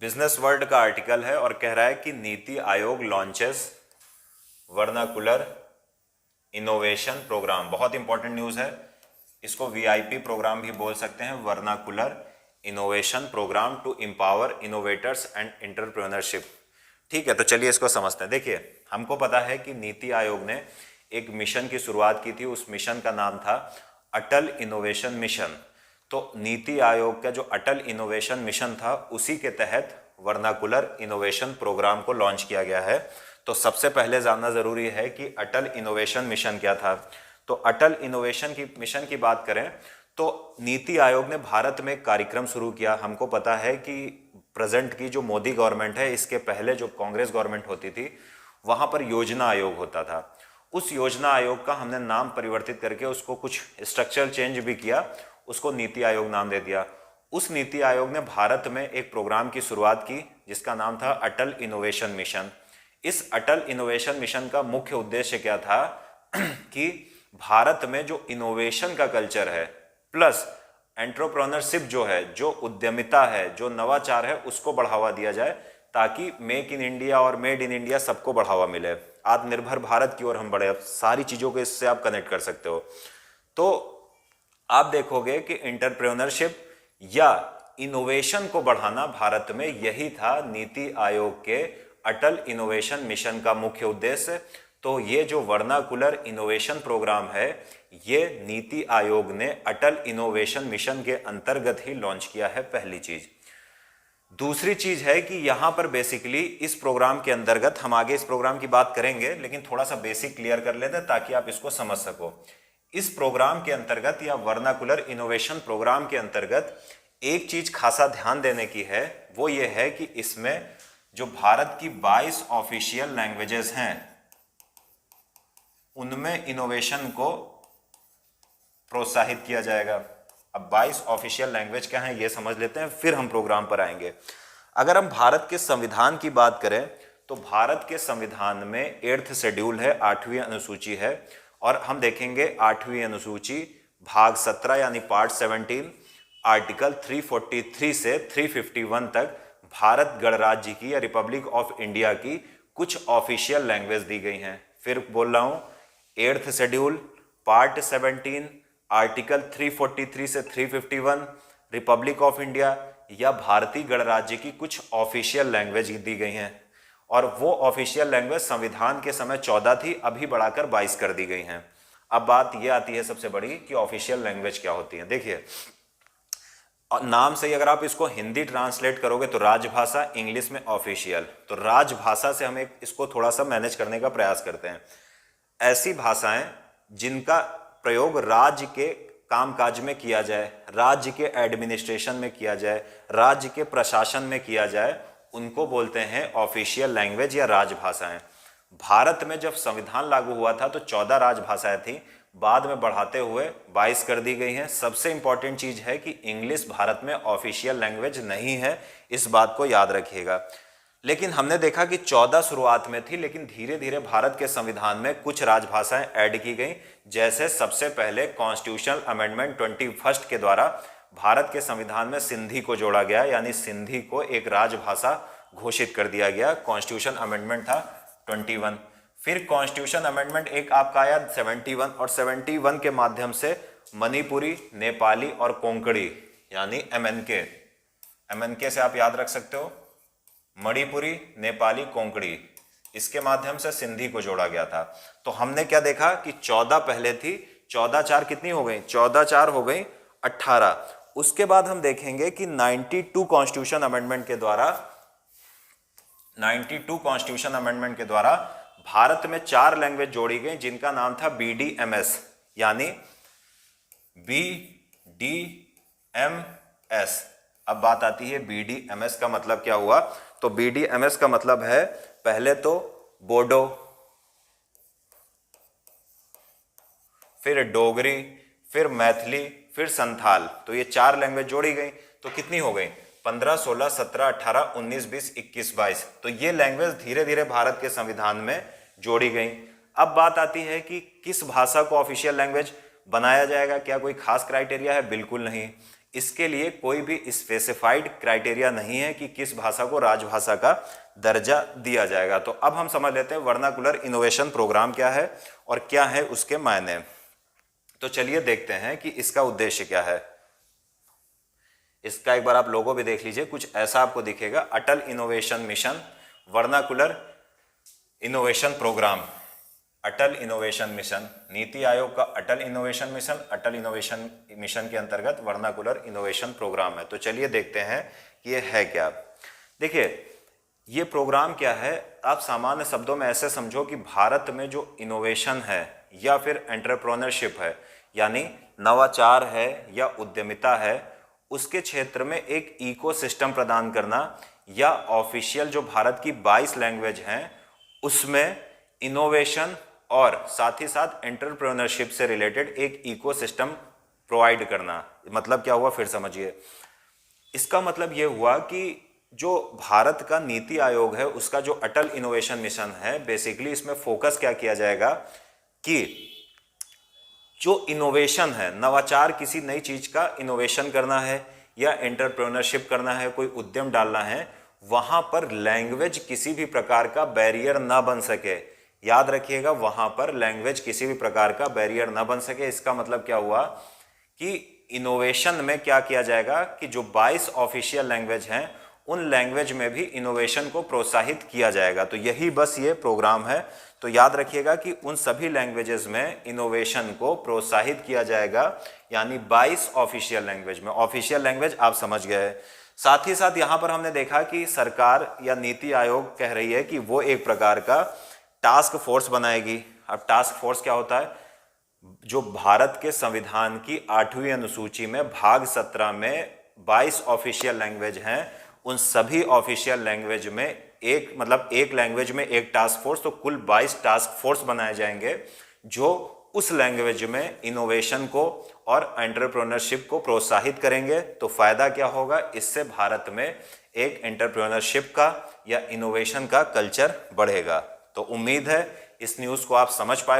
Business world का article है और कह रहा है कि NITI Aayog launches vernacular innovation programme. बहुत इंपॉर्टेंट न्यूज़ है, इसको वीआईपी प्रोग्राम भी बोल सकते हैं, vernacular innovation programme to empower innovators and entrepreneurship. ठीक है, तो चलिए इसको समझते हैं। देखिए, हमको पता है कि नीति आयोग ने एक मिशन की शुरुआत की थी, उस मिशन का नाम था अटल इनोवेशन मिशन। तो नीति आयोग का जो अटल इनोवेशन मिशन था उसी के तहत वर्नाकुलर इनोवेशन प्रोग्राम को लॉन्च किया गया है। तो सबसे पहले जानना जरूरी है कि अटल इनोवेशन मिशन क्या था। तो अटल इनोवेशन की मिशन की बात करें तो नीति आयोग ने भारत में एक कार्यक्रम शुरू किया। हमको पता है कि प्रेजेंट की जो मोदी गवर्नमेंट है, इसके पहले जो कांग्रेस गवर्नमेंट होती थी वहां पर योजना आयोग होता था। उस योजना आयोग का हमने नाम परिवर्तित करके उसको कुछ स्ट्रक्चरल चेंज भी किया, उसको नीति आयोग नाम दे दिया। उस नीति आयोग ने भारत में एक प्रोग्राम की शुरुआत की जिसका नाम था अटल इनोवेशन मिशन। इस अटल इनोवेशन मिशन का मुख्य उद्देश्य क्या था कि भारत में जो इनोवेशन का कल्चर है प्लस एंटरप्रेन्योरशिप जो है, जो उद्यमिता है, जो नवाचार है, उसको बढ़ावा दिया जाए ताकि मेक इन इंडिया और मेड इन इंडिया सबको बढ़ावा मिले। आत्मनिर्भर भारत की ओर हम बढ़े। सारी चीज़ों को इससे आप कनेक्ट कर सकते हो। तो आप देखोगे कि एंटरप्रेन्योरशिप या इनोवेशन को बढ़ाना भारत में, यही था नीति आयोग के अटल इनोवेशन मिशन का मुख्य उद्देश्य। तो ये जो वर्नाकुलर इनोवेशन प्रोग्राम है, ये नीति आयोग ने अटल इनोवेशन मिशन के अंतर्गत ही लॉन्च किया है, पहली चीज। दूसरी चीज है कि यहां पर बेसिकली इस प्रोग्राम के अंतर्गत, हम आगे इस प्रोग्राम की बात करेंगे लेकिन थोड़ा सा बेसिक क्लियर कर लेते हैं ताकि आप इसको समझ सको। इस प्रोग्राम के अंतर्गत या वर्नाकुलर इनोवेशन प्रोग्राम के अंतर्गत एक चीज खासा ध्यान देने की है, वो ये है कि इसमें जो भारत की 22 ऑफिशियल लैंग्वेजेस हैं उनमें इनोवेशन को प्रोत्साहित किया जाएगा। अब 22 ऑफिशियल लैंग्वेज क्या है ये समझ लेते हैं, फिर हम प्रोग्राम पर आएंगे। अगर हम भारत के संविधान की बात करें तो भारत के संविधान में 8th शेड्यूल है, 8वीं अनुसूची है, और हम देखेंगे 8वीं अनुसूची भाग 17 यानी पार्ट 17 आर्टिकल 343 से 351 तक भारत गणराज्य की या रिपब्लिक ऑफ इंडिया की कुछ ऑफिशियल लैंग्वेज दी गई हैं। फिर बोल रहा हूं, 8th शेड्यूल पार्ट 17 आर्टिकल 343 से 351 रिपब्लिक ऑफ इंडिया या भारतीय गणराज्य की कुछ ऑफिशियल लैंग्वेज दी गई हैं। और वो ऑफिशियल लैंग्वेज संविधान के समय 14 थी, अभी बढ़ाकर 22 कर दी गई हैं। अब बात ये आती है सबसे बड़ी कि ऑफिशियल लैंग्वेज क्या होती है। देखिए, नाम से ही अगर आप इसको हिंदी ट्रांसलेट करोगे तो राजभाषा, इंग्लिश में ऑफिशियल। तो राजभाषा से हम इसको थोड़ा सा मैनेज करने का प्रयास करते हैं। ऐसी भाषाएं जिनका प्रयोग राज्य के कामकाज में किया जाए, राज्य के एडमिनिस्ट्रेशन में किया जाए, राज्य के प्रशासन में किया जाए, उनको बोलते हैं ऑफिशियल लैंग्वेज या राजभाषाएं। भारत में जब संविधान लागू हुआ था तो 14 राजभाषाएं थी, बाद में बढ़ाते हुए 22 कर दी गई हैं। सबसे इंपॉर्टेंट चीज है कि इंग्लिश भारत में ऑफिशियल लैंग्वेज नहीं है, इस बात को याद रखिएगा। लेकिन हमने देखा कि 14 शुरुआत में थी, लेकिन धीरे धीरे भारत के संविधान में कुछ राजभाषाएं ऐड की गई। जैसे सबसे पहले कॉन्स्टिट्यूशनल अमेंडमेंट 21 के द्वारा भारत के संविधान में सिंधी को जोड़ा गया, यानी सिंधी को एक राजभाषा घोषित कर दिया गया। कॉन्स्टिट्यूशन अमेंडमेंट था 21। फिर कॉन्स्टिट्यूशन अमेंडमेंट एक आपका आया 71, और 71 के माध्यम से मणिपुरी, नेपाली और कोंकणी यानी MNK से आप याद रख सकते हो, मणिपुरी, नेपाली, कोंकणी, इसके माध्यम से सिंधी को जोड़ा गया था। तो हमने क्या देखा कि 14 पहले थी, 14 4 कितनी हो गई, 14 4 हो गई 18। उसके बाद हम देखेंगे कि 92 कॉन्स्टिट्यूशन अमेंडमेंट के द्वारा, 92 कॉन्स्टिट्यूशन अमेंडमेंट के द्वारा भारत में 4 लैंग्वेज जोड़ी गई जिनका नाम था BDMS, यानी BDMS। अब बात आती है BDMS का मतलब क्या हुआ। तो BDMS का मतलब है पहले तो बोडो, फिर डोगरी, फिर मैथिली, फिर संथाल। तो ये 4 लैंग्वेज जोड़ी गई तो कितनी हो गई, 15, 16, 17, 18, 19, 20, 21, 22। तो ये लैंग्वेज धीरे धीरे भारत के संविधान में जोड़ी गई। अब बात आती है कि किस भाषा को ऑफिशियल लैंग्वेज बनाया जाएगा। क्या कोई खास क्राइटेरिया है? बिल्कुल नहीं। इसके लिए कोई भी स्पेसिफाइड क्राइटेरिया नहीं है कि किस भाषा को राजभाषा का दर्जा दिया जाएगा। तो अब हम समझ लेते हैं वर्नाकुलर इनोवेशन प्रोग्राम क्या है और क्या है उसके मायने। तो चलिए देखते हैं कि इसका उद्देश्य क्या है। इसका एक बार आप लोगो भी देख लीजिए, कुछ ऐसा आपको दिखेगा, Atal innovation mission vernacular innovation program. Atal innovation mission, NITI Aayog का Atal innovation mission, Atal innovation mission के अंतर्गत वर्नाकुलर इनोवेशन प्रोग्राम है। तो चलिए देखते हैं कि ये है क्या। देखिए ये प्रोग्राम क्या है, आप सामान्य शब्दों में ऐसे समझो कि भारत में जो इनोवेशन है या फिर एंटरप्रेन्योरशिप है, यानी नवाचार है या उद्यमिता है, उसके क्षेत्र में एक इकोसिस्टम प्रदान करना, या ऑफिशियल जो भारत की 22 लैंग्वेज हैं उसमें इनोवेशन और साथ ही साथ एंटरप्रेन्योरशिप से रिलेटेड एक इकोसिस्टम प्रोवाइड करना। मतलब क्या हुआ, फिर समझिए। इसका मतलब यह हुआ कि जो भारत का नीति आयोग है उसका जो अटल इनोवेशन मिशन है, बेसिकली इसमें फोकस क्या किया जाएगा कि जो इनोवेशन है, नवाचार, किसी नई चीज का इनोवेशन करना है या एंटरप्रेन्योरशिप करना है, कोई उद्यम डालना है, वहां पर लैंग्वेज किसी भी प्रकार का बैरियर ना बन सके। याद रखिएगा, वहां पर लैंग्वेज किसी भी प्रकार का बैरियर ना बन सके। इसका मतलब क्या हुआ कि इनोवेशन में क्या किया जाएगा कि जो 22 ऑफिशियल लैंग्वेज हैं उन लैंग्वेज में भी इनोवेशन को प्रोत्साहित किया जाएगा। तो यही बस ये प्रोग्राम है। तो याद रखिएगा कि उन सभी लैंग्वेजेस में इनोवेशन को प्रोत्साहित किया जाएगा, यानी 22 ऑफिशियल लैंग्वेज में। ऑफिशियल लैंग्वेज आप समझ गए। साथ ही साथ यहां पर हमने देखा कि सरकार या नीति आयोग कह रही है कि वो एक प्रकार का टास्क फोर्स बनाएगी। अब टास्क फोर्स क्या होता है, जो भारत के संविधान की 8वीं अनुसूची में भाग 17 में 22 ऑफिशियल लैंग्वेज हैं, उन सभी ऑफिशियल लैंग्वेज में एक लैंग्वेज में एक टास्क फोर्स, तो कुल 22 टास्क फोर्स बनाए जाएंगे जो उस लैंग्वेज में इनोवेशन को और एंटरप्रेन्योरशिप को प्रोत्साहित करेंगे। तो फायदा क्या होगा, इससे भारत में एक एंटरप्रेन्योरशिप का या इनोवेशन का कल्चर बढ़ेगा। तो उम्मीद है इस न्यूज़ को आप समझ पाए।